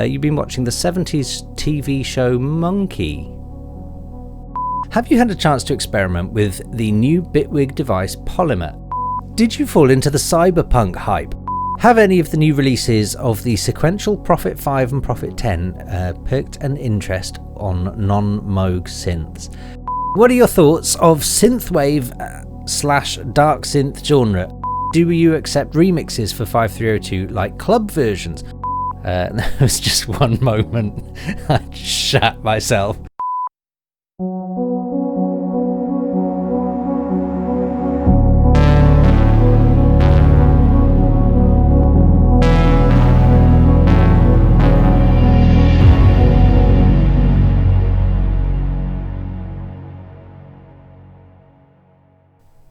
You've been watching the 70s TV show Monkey. Have you had a chance to experiment with the new Bitwig device Polymer? Did you fall into the Cyberpunk hype? Have any of the new releases of the sequential Prophet 5 and Prophet 10 perked an interest on non-Moog synths? What are your thoughts of synthwave / dark synth genre? Do you accept remixes for 5302 like club versions? There was just one moment I shat myself.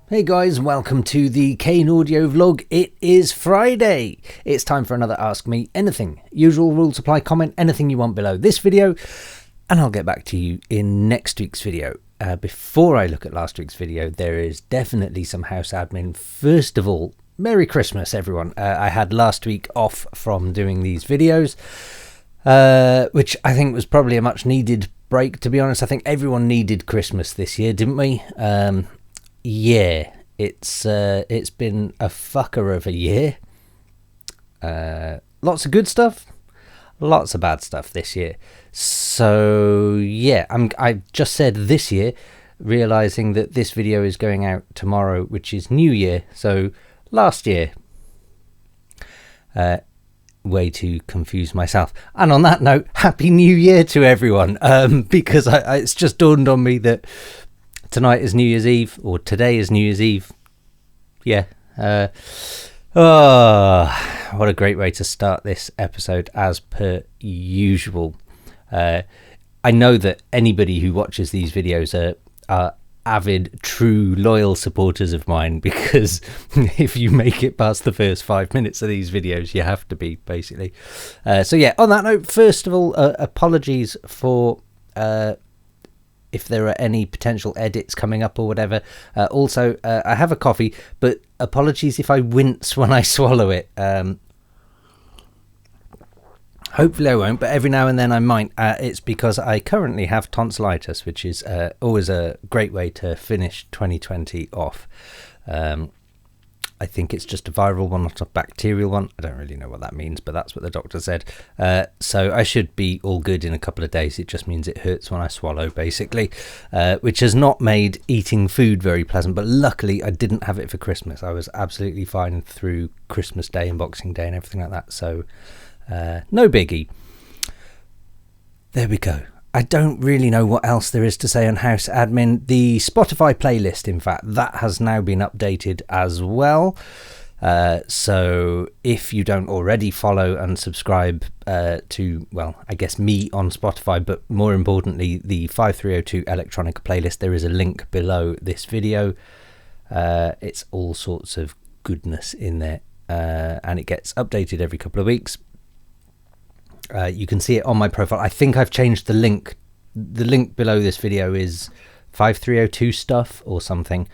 Hey guys, welcome to the Kane audio vlog. It is Friday. It's time for another Ask Me Anything. Usual rules apply, comment anything you want below this video, and I'll get back to you in next week's video. Before I look at last week's video, there is definitely some house admin. First of all, Merry Christmas everyone. I had last week off from doing these videos, which I think was probably a much needed break, to be honest. I think everyone needed Christmas this year, didn't we? Yeah, it's been a fucker of a year. Lots of good stuff, lots of bad stuff this year. So yeah, I just said this year, realizing that this video is going out tomorrow, which is New Year. So last year, way to confuse myself. And on that note, Happy New Year to everyone. Because it's just dawned on me that tonight is New Year's Eve, or today is New Year's Eve. Yeah. What a great way to start this episode, as per usual. I know that anybody who watches these videos are avid, true, loyal supporters of mine, because if you make it past the first 5 minutes of these videos, you have to be, basically. So yeah, on that note, first of all, apologies for if there are any potential edits coming up or whatever. Also, I have a coffee, but apologies if I wince when I swallow it. Hopefully I won't, but every now and then I might. It's because I currently have tonsillitis, which is always a great way to finish 2020 off. I think it's just a viral one, not a bacterial one. I don't really know what that means, but that's what the doctor said. So I should be all good in a couple of days. It just means it hurts when I swallow, basically, which has not made eating food very pleasant. But luckily, I didn't have it for Christmas. I was absolutely fine through Christmas Day and Boxing Day and everything like that. So no biggie. There we go. I don't really know what else there is to say on house admin. The Spotify playlist, in fact, that has now been updated as well. So if you don't already follow and subscribe to, well, I guess me on Spotify, but more importantly, the 5302 Electronica playlist, there is a link below this video. It's all sorts of goodness in there, and it gets updated every couple of weeks. You can see it on my profile. I think I've changed the link. The link below this video is 5302 stuff or something.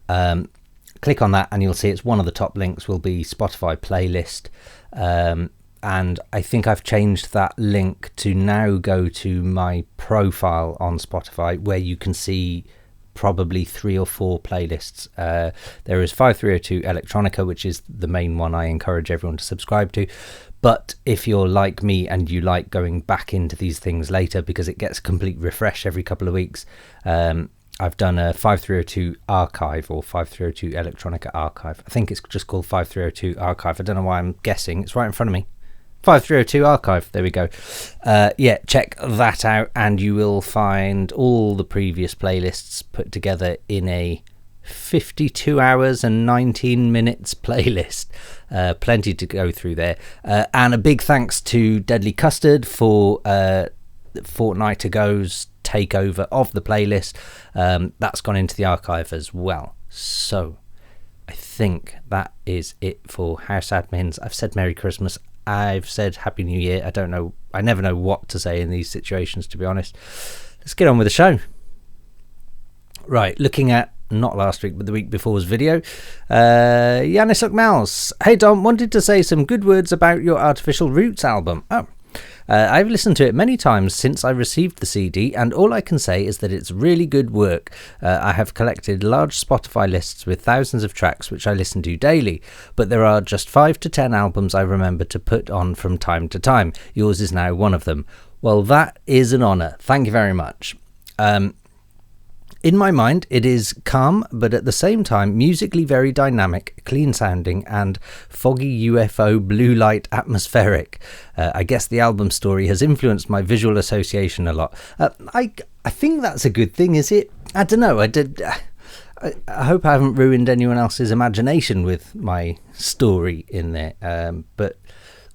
Click on that and you'll see it's one of the top links will be Spotify playlist. And I think I've changed that link to now go to my profile on Spotify, where you can see probably 3 or 4 playlists. There is 5302 Electronica, which is the main one I encourage everyone to subscribe to. But if you're like me and you like going back into these things later, because it gets a complete refresh every couple of weeks, I've done a 5302 archive, or 5302 Electronica archive. I think it's just called 5302 archive. I don't know why I'm guessing. It's right in front of me. 5302 archive. There we go. Yeah, check that out and you will find all the previous playlists put together in a 52 hours and 19 minutes playlist. Plenty to go through there. And a big thanks to Deadly Custard for fortnight ago's takeover of the playlist. That's gone into the archive as well. So I think that is it for house admins. I've said Merry Christmas. I've said Happy New Year. I don't know. I never know what to say in these situations, to be honest. Let's get on with the show. Right, looking at not last week but the week before's video, Yanis Ukmals. Hey Dom, wanted to say some good words about your Artificial Roots album. I've listened to it many times since I received the CD, and all I can say is that it's really good work. I have collected large Spotify lists with thousands of tracks which I listen to daily, but there are just 5 to 10 albums I remember to put on from time to time. Yours is now one of them. Well, that is an honour. Thank you very much. In my mind, it is calm, but at the same time, musically very dynamic, clean sounding, and foggy UFO blue light atmospheric. I guess the album story has influenced my visual association a lot. I think that's a good thing, is it? I don't know. I hope I haven't ruined anyone else's imagination with my story in there, but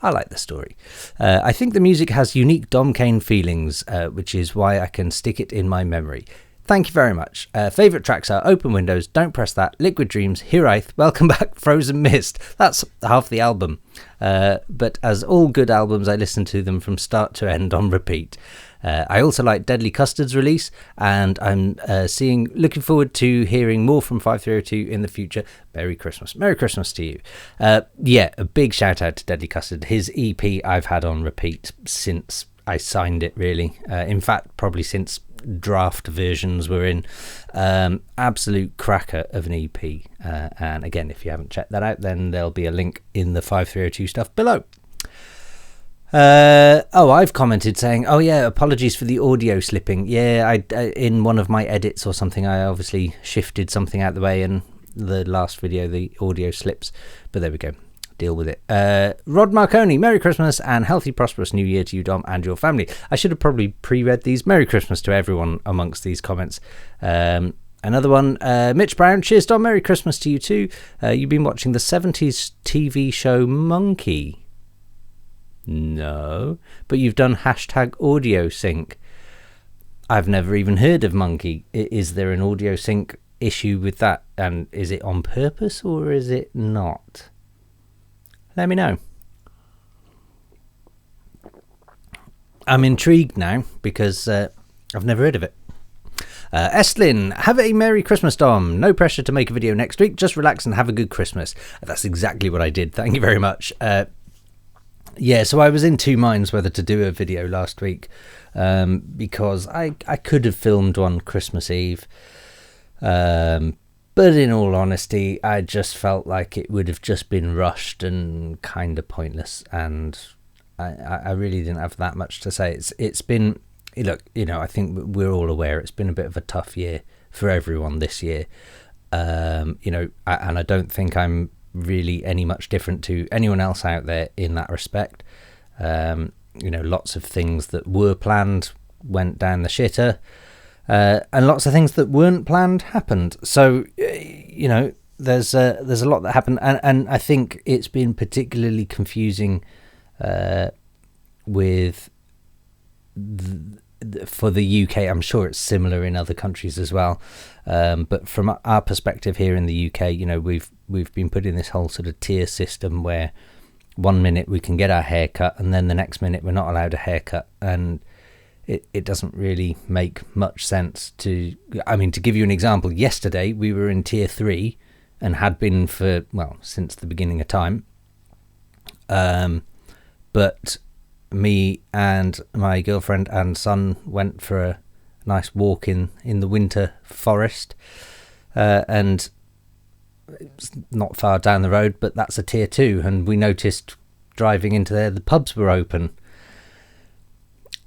I like the story. I think the music has unique Dom Kane feelings, which is why I can stick it in my memory. Thank you very much. Favourite tracks are Open Windows, Don't Press That, Liquid Dreams, Hiraeth, Welcome Back, Frozen Mist. That's half the album. But as all good albums, I listen to them from start to end on repeat. I also like Deadly Custard's release, and I'm looking forward to hearing more from 5302 in the future. Merry Christmas. Merry Christmas to you. Yeah, a big shout out to Deadly Custard. His EP I've had on repeat since I signed it, really. In fact, probably since draft versions were in. Absolute cracker of an EP. And again, if you haven't checked that out, then there'll be a link in the 5302 stuff below. I've commented saying, oh yeah, apologies for the audio slipping. Yeah, I in one of my edits or something, I obviously shifted something out the way, and the last video the audio slips, but there we go. Deal with it. Rod Marconi, Merry Christmas and healthy, prosperous New Year to you, Dom, and your family. I should have probably pre-read these. Merry Christmas to everyone amongst these comments. Another one, Mitch Brown, cheers, Dom. Merry Christmas to you too. You've been watching the 70s TV show Monkey? No, but you've done hashtag audio sync. I've never even heard of Monkey. Is there an audio sync issue with that? And is it on purpose or is it not? Let me know. I'm intrigued now because I've never heard of it. Estlin, have a Merry Christmas, Dom. No pressure to make a video next week. Just relax and have a good Christmas. That's exactly what I did. Thank you very much. Yeah, so I was in two minds whether to do a video last week because I could have filmed one Christmas Eve. But in all honesty, I just felt like it would have just been rushed and kind of pointless, and I really didn't have that much to say. It's been, look, I think we're all aware it's been a bit of a tough year for everyone this year. And I don't think I'm really any much different to anyone else out there in that respect. Lots of things that were planned went down the shitter. And lots of things that weren't planned happened. So, there's a lot that happened. And I think it's been particularly confusing with for the UK. I'm sure it's similar in other countries as well. But from our perspective here in the UK, we've been put in this whole sort of tier system where 1 minute we can get our hair cut and then the next minute we're not allowed a haircut. And it doesn't really make much sense to give you an example. Yesterday we were in tier 3 and had been since the beginning of time. But me and my girlfriend and son went for a nice walk in the winter forest. And it's not far down the road, but that's a tier 2. And we noticed driving into there, the pubs were open.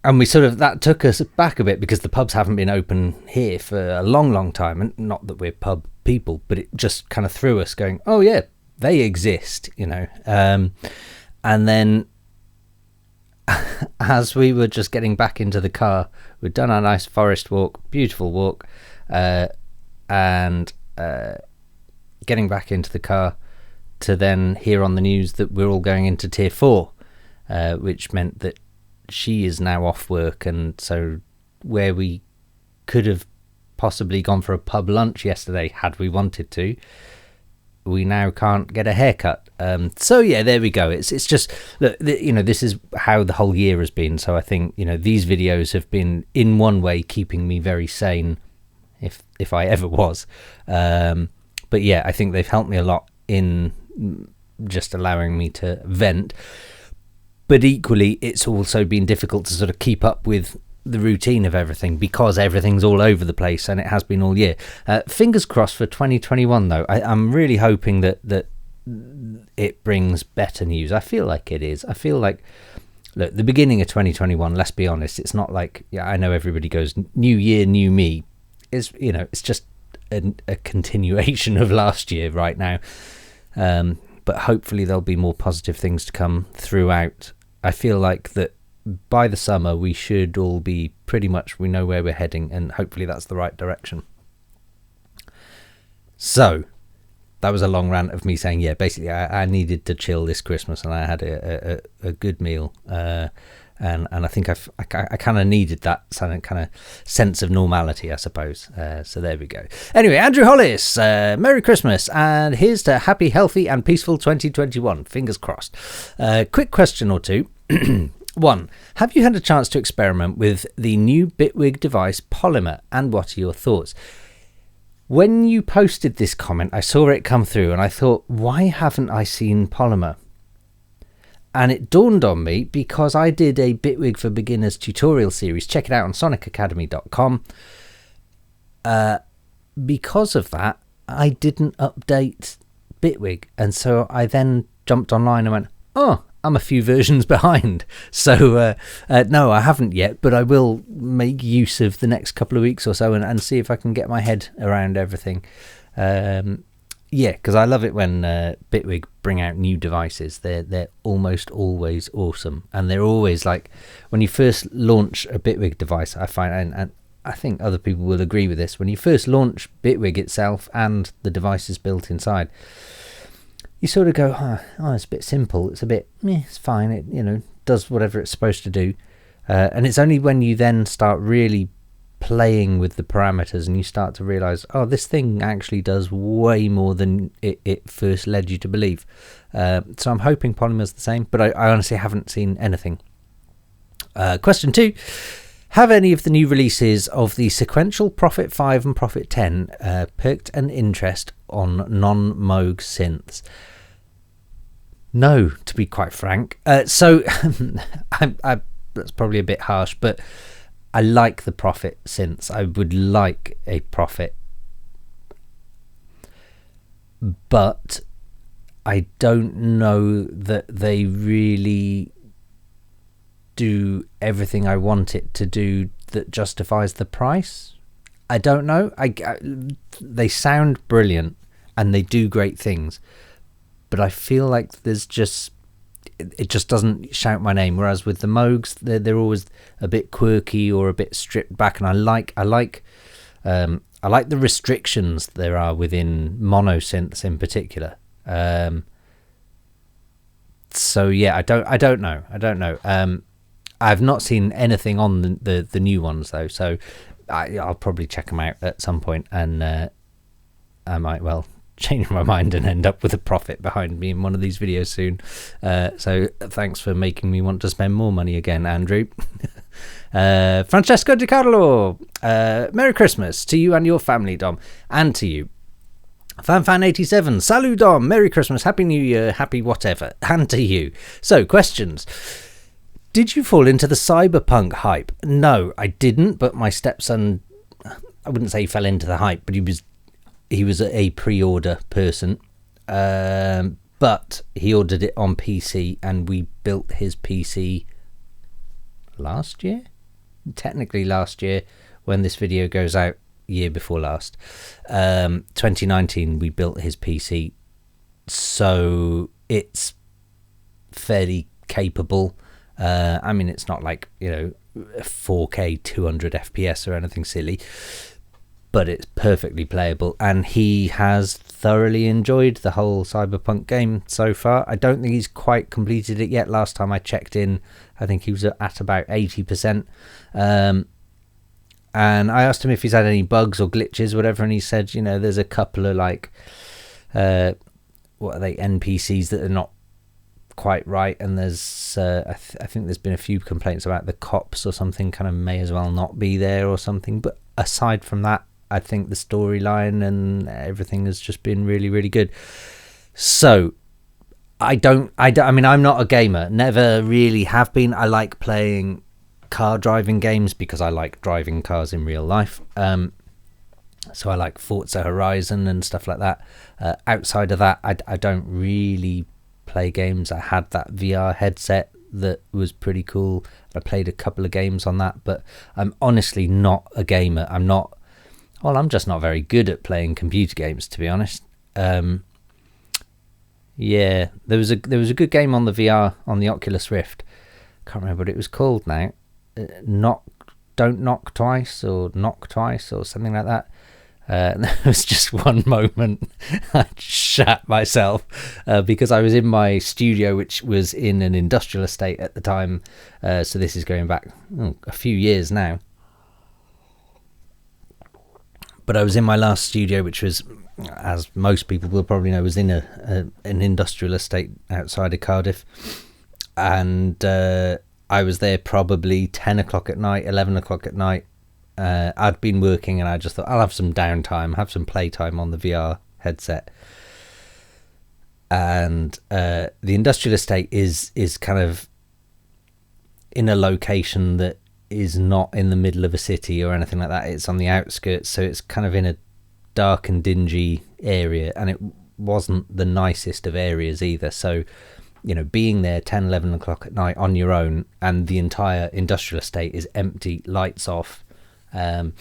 And that took us back a bit because the pubs haven't been open here for a long, long time. And not that we're pub people, but it just kind of threw us going, oh yeah, they exist, And then as we were just getting back into the car, we'd done our nice forest walk, beautiful walk, and getting back into the car to then hear on the news that we're all going into tier 4, which meant that she is now off work, and so where we could have possibly gone for a pub lunch yesterday had we wanted to, we now can't get a haircut. So yeah, there we go. It's just, look, this is how the whole year has been. So I think these videos have been in one way keeping me very sane, if I ever was. But yeah, I think they've helped me a lot in just allowing me to vent. but equally it's also been difficult to sort of keep up with the routine of everything because everything's all over the place, and it has been all year. Fingers crossed for 2021 though. I'm really hoping that it brings better news. I feel like it is. I feel like, look, the beginning of 2021, let's be honest, it's not like, yeah, I know everybody goes new year, new me. It's, you know, it's just a continuation of last year right now. But hopefully there'll be more positive things to come throughout. I feel like that by the summer we should all be pretty much, we know where we're heading, and hopefully that's the right direction. So that was a long rant of me saying, yeah, basically I needed to chill this Christmas, and I had a good meal, and I think I kind of needed that kind of sense of normality, I suppose. So there we go. Anyway, Andrew Hollis, Merry Christmas, and here's to happy, healthy, and peaceful 2021. Fingers crossed. Quick question or two. 1. Have you had a chance to experiment with the new Bitwig device Polymer, and what are your thoughts? When you posted this comment, I saw it come through and I thought, why haven't I seen Polymer? And it dawned on me because I did a Bitwig for Beginners tutorial series. Check it out on sonicacademy.com. Because of that, I didn't update Bitwig. And so I then jumped online and went, oh, I'm a few versions behind. So no, I haven't yet, but I will make use of the next couple of weeks or so and see if I can get my head around everything. Yeah, because I love it when Bitwig bring out new devices. They're almost always awesome, and they're always like, when you first launch a Bitwig device, I find, and I think other people will agree with this, when you first launch Bitwig itself and the devices built inside, you sort of go, oh, it's a bit simple. It's a bit, it's fine. It, you know, does whatever it's supposed to do. And it's only when you then start really playing with the parameters and you start to realize, oh, this thing actually does way more than it first led you to believe. So I'm hoping Polymer's the same, but I honestly haven't seen anything. Question 2. Have any of the new releases of the sequential Prophet 5 and Prophet 10 perked an interest on non-Moog synths? No, to be quite frank. So that's probably a bit harsh, but I like the Prophet synths. I would like a Prophet, but I don't know that they really do everything I want it to do that justifies the price. I don't know. They sound brilliant and they do great things, but I feel like it just doesn't shout my name. Whereas with the Moogs, they're always a bit quirky or a bit stripped back, and I like the restrictions there are within mono synths in particular. So yeah, I don't know. I've not seen anything on the new ones though, so I'll probably check them out at some point, and I might well change my mind and end up with a Prophet behind me in one of these videos soon. So thanks for making me want to spend more money again, Andrew. Francesco Di Carlo, Merry Christmas to you and your family, Dom, and to you. Fanfan87, salut Dom, Merry Christmas, Happy New Year, happy whatever, and to you. So, questions. Did you fall into the Cyberpunk hype? No, I didn't, but my stepson, I wouldn't say he fell into the hype, but he was a pre-order person, but he ordered it on PC, and we built his PC last year? Technically last year, when this video goes out, year before last. 2019, we built his PC, so it's fairly capable. I mean, it's not like, 4K 200 FPS or anything silly, but it's perfectly playable, and he has thoroughly enjoyed the whole Cyberpunk game so far. I don't think he's quite completed it yet. Last time I checked in, I think he was at about 80%. And I asked him if he's had any bugs or glitches, whatever, and he said, there's a couple of what are they, NPCs that are not quite right, and there's I think there's been a few complaints about the cops or something kind of may as well not be there or something, but aside from that, I think the storyline and everything has just been really, really good. So I mean, I'm not a gamer, never really have been. I like playing car driving games because I like driving cars in real life. So I like Forza Horizon and stuff like that. Outside of that, I don't really play games. I had that VR headset that was pretty cool. I played a couple of games on that, but I'm honestly not a gamer. I'm just not very good at playing computer games, to be honest. Yeah, there was a good game on the VR on the Oculus Rift. Can't remember what it was called now. Don't knock twice or something like that. There was just one moment I shat myself because I was in my studio, which was in an industrial estate at the time. So this is going back a few years now. But I was in my last studio, which was, as most people will probably know, was in an industrial estate outside of Cardiff. And I was there probably 10 o'clock at night, 11 o'clock at night. I'd been working and I just thought I'll have some downtime, have some playtime on the VR headset. And the industrial estate is kind of in a location that is not in the middle of a city or anything like that. It's on the outskirts, so it's kind of in a dark and dingy area, and it wasn't the nicest of areas either. So, being there 10, 11 o'clock at night on your own, and the entire industrial estate is empty, lights off. I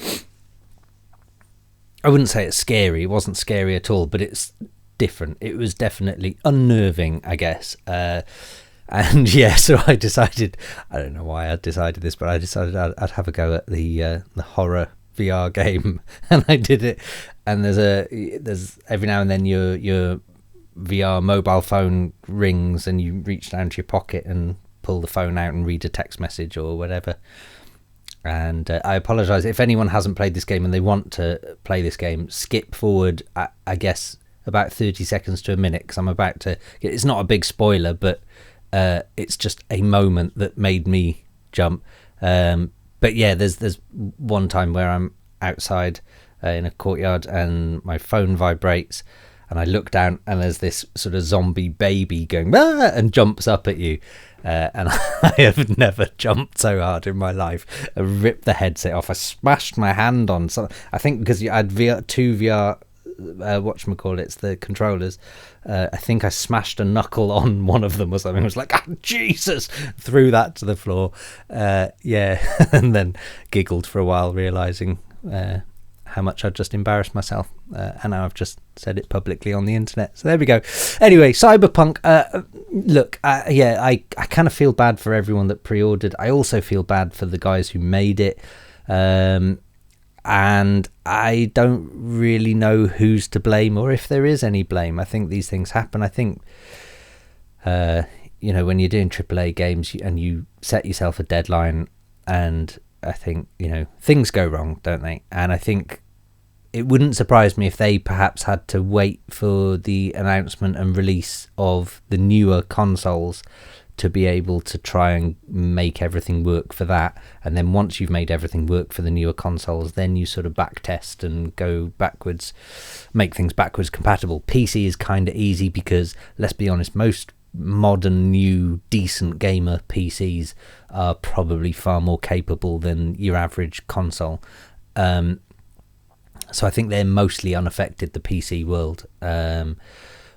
wouldn't say it's scary. It wasn't scary at all, but it's different. It was definitely unnerving, I guess. And yeah, so I decided, I don't know why I decided this, but I decided I'd have a go at the horror VR game, and I did it. And there's every now and then your VR mobile phone rings, and you reach down to your pocket and pull the phone out and read a text message or whatever. And I apologise if anyone hasn't played this game and they want to play this game. Skip forward, I guess, about 30 seconds to a minute, because I'm about to. It's not a big spoiler, but it's just a moment that made me jump. But yeah, there's one time where I'm outside in a courtyard and my phone vibrates, and I look down and there's this sort of zombie baby going "Ah!" and jumps up at you. And I have never jumped so hard in my life. I ripped the headset off. I smashed my hand on something. I think because you had two VR whatchamacallits, the controllers. I think I smashed a knuckle on one of them or something. I was like, oh, Jesus! Threw that to the floor. Yeah, and then giggled for a while, realising how much I'd just embarrassed myself. And now I've just said it publicly on the internet. So there we go. Anyway, Cyberpunk. Look, I kind of feel bad for everyone that pre-ordered. I also feel bad for the guys who made it. And I don't really know who's to blame or if there is any blame. I think these things happen. I think, when you're doing AAA games and you set yourself a deadline, and I think, things go wrong, don't they? And I think it wouldn't surprise me if they perhaps had to wait for the announcement and release of the newer consoles to be able to try and make everything work for that. And then once you've made everything work for the newer consoles, then you sort of back test and go backwards, make things backwards compatible. PC is kind of easy because, let's be honest, most modern, new, decent gamer PCs are probably far more capable than your average console. So I think they're mostly unaffected, the PC world.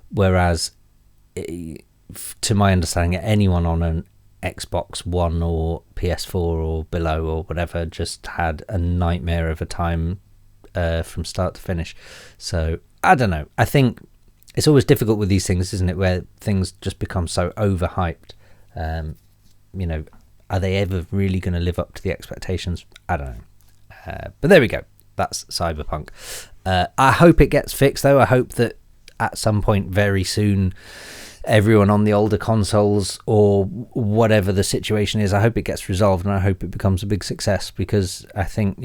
Whereas, to my understanding, anyone on an Xbox One or PS4 or below or whatever just had a nightmare of a time from start to finish. So I don't know. I think it's always difficult with these things, isn't it, where things just become so overhyped. Are they ever really going to live up to the expectations? I don't know. But there we go. That's Cyberpunk. I hope it gets fixed, though. I hope that at some point very soon, everyone on the older consoles or whatever the situation is, I hope it gets resolved, and I hope it becomes a big success, because I think,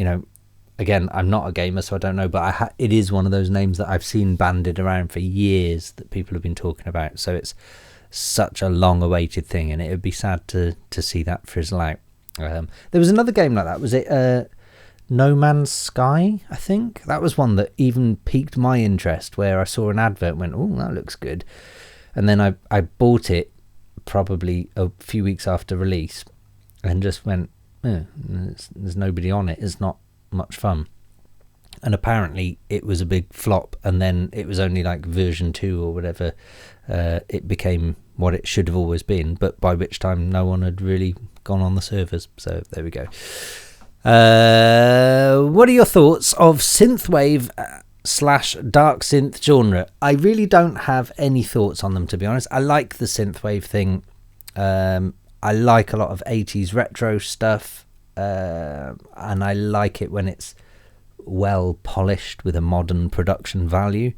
again, I'm not a gamer, so I don't know, but it is one of those names that I've seen bandied around for years that people have been talking about. So it's such a long awaited thing, and it would be sad to see that frizzle out. There was another game like that. Was it No Man's Sky? I think that was one that even piqued my interest, where I saw an advert and went, oh, that looks good. And then I bought it probably a few weeks after release and just went, there's nobody on it. It's not much fun. And apparently it was a big flop, and then it was only like version 2 or whatever. It became what it should have always been, but by which time no one had really gone on the servers. So there we go. What are your thoughts of synthwave / dark synth genre? I really don't have any thoughts on them, to be honest. I like the synthwave thing. I like a lot of 80s retro stuff, and I like it when it's well polished with a modern production value.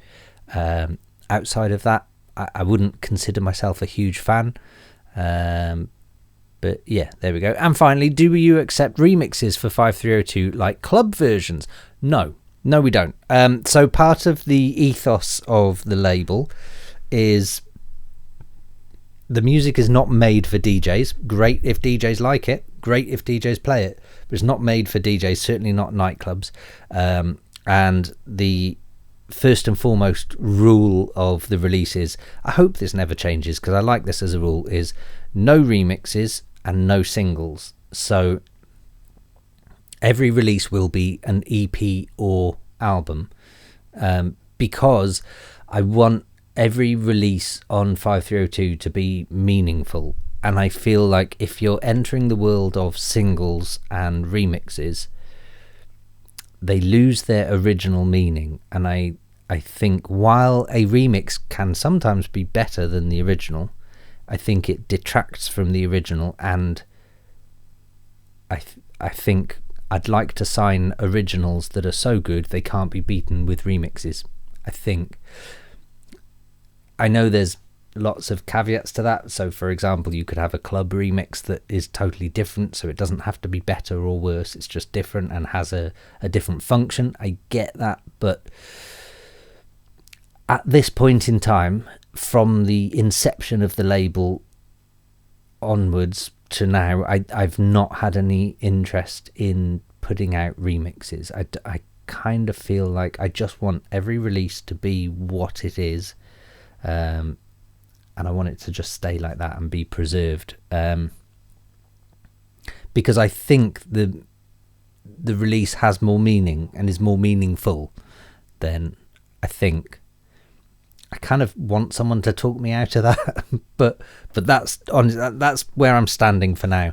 Outside of that, I wouldn't consider myself a huge fan. But yeah, there we go. And finally, do you accept remixes for 5302 like club versions? No, we don't. So part of the ethos of the label is the music is not made for DJs. Great if DJs like it. Great if DJs play it. But it's not made for DJs, certainly not nightclubs. And the first and foremost rule of the release is, I hope this never changes because I like this as a rule, is no remixes and no singles. So every release will be an EP or album, because I want every release on 5302 to be meaningful. And I feel like if you're entering the world of singles and remixes, they lose their original meaning. And I think while a remix can sometimes be better than the original, I think it detracts from the original. And I think I'd like to sign originals that are so good they can't be beaten with remixes. I know there's lots of caveats to that. So for example, you could have a club remix that is totally different, so it doesn't have to be better or worse, it's just different and has a different function. I get that, but at this point in time, from the inception of the label onwards to now, I've not had any interest in putting out remixes. I kind of feel like I just want every release to be what it is, and I want it to just stay like that and be preserved, because I think the release has more meaning and is more meaningful than I think. I kind of want someone to talk me out of that, but that's where I'm standing for now.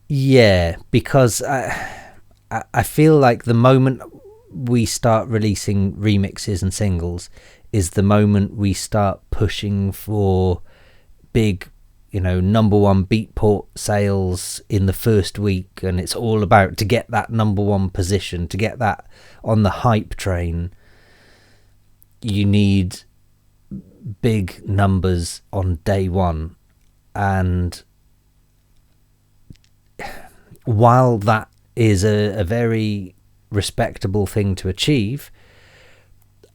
Yeah, because I feel like the moment we start releasing remixes and singles is the moment we start pushing for big, #1 Beatport sales in the first week, and it's all about to get that #1 position, to get that on the hype train. You need big numbers on day one, and while that is a very respectable thing to achieve,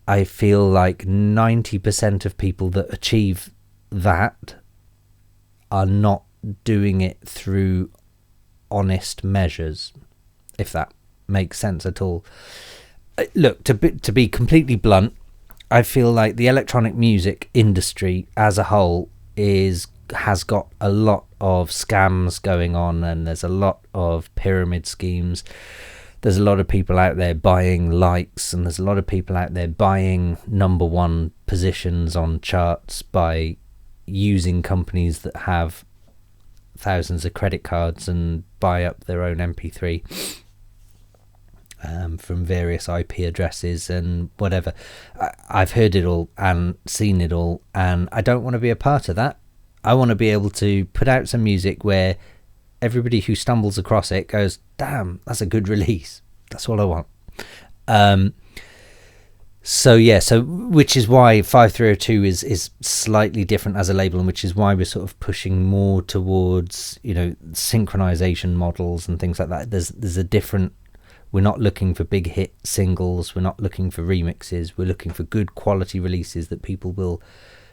I feel like 90% of people that achieve that are not doing it through honest measures, if that makes sense at all. Look, to be completely blunt, I feel like the electronic music industry as a whole has got a lot of scams going on, and there's a lot of pyramid schemes. There's a lot of people out there buying likes, and there's a lot of people out there buying #1 positions on charts by using companies that have thousands of credit cards and buy up their own MP3 from various IP addresses and whatever. I've heard it all and seen it all, and I don't want to be a part of that. I want to be able to put out some music where everybody who stumbles across it goes, damn, that's a good release. That's all I want. So which is why 5302 is slightly different as a label, and which is why we're sort of pushing more towards, synchronization models and things like that. There's a different, we're not looking for big hit singles, we're not looking for remixes, we're looking for good quality releases that people will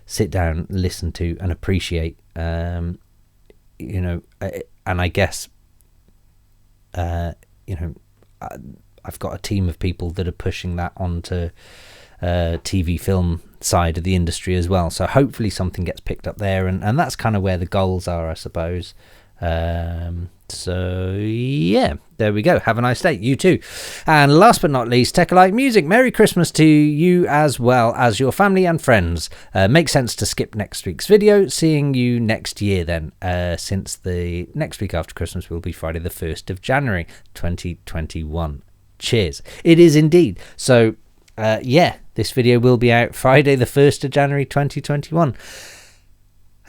sit down, listen to and appreciate. And I guess I've got a team of people that are pushing that onto TV film side of the industry as well. So hopefully something gets picked up there, and that's kind of where the goals are, I suppose. So yeah, there we go. Have a nice day, you too. And last but not least, Techalite Music, Merry Christmas to you as well as your family and friends. Makes sense to skip next week's video. Seeing you next year then, since the next week after Christmas will be Friday the 1st of January 2021. Cheers. It is indeed. So yeah, this video will be out Friday the 1st of January 2021.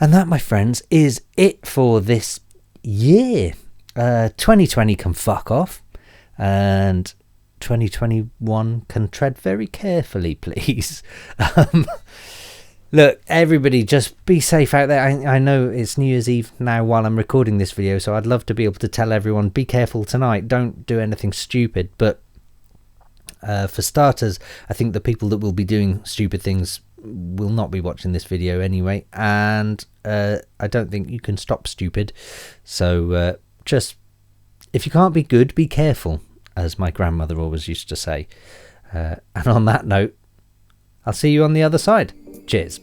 And that, my friends, is it for this year. 2020 can fuck off, and 2021 can tread very carefully, please. Look, everybody, just be safe out there. I know it's New Year's Eve now while I'm recording this video, so I'd love to be able to tell everyone, be careful tonight, don't do anything stupid. But for starters, I think the people that will be doing stupid things will not be watching this video anyway, and I don't think you can stop stupid. So just, if you can't be good, be careful, as my grandmother always used to say. And on that note, I'll see you on the other side. Cheers.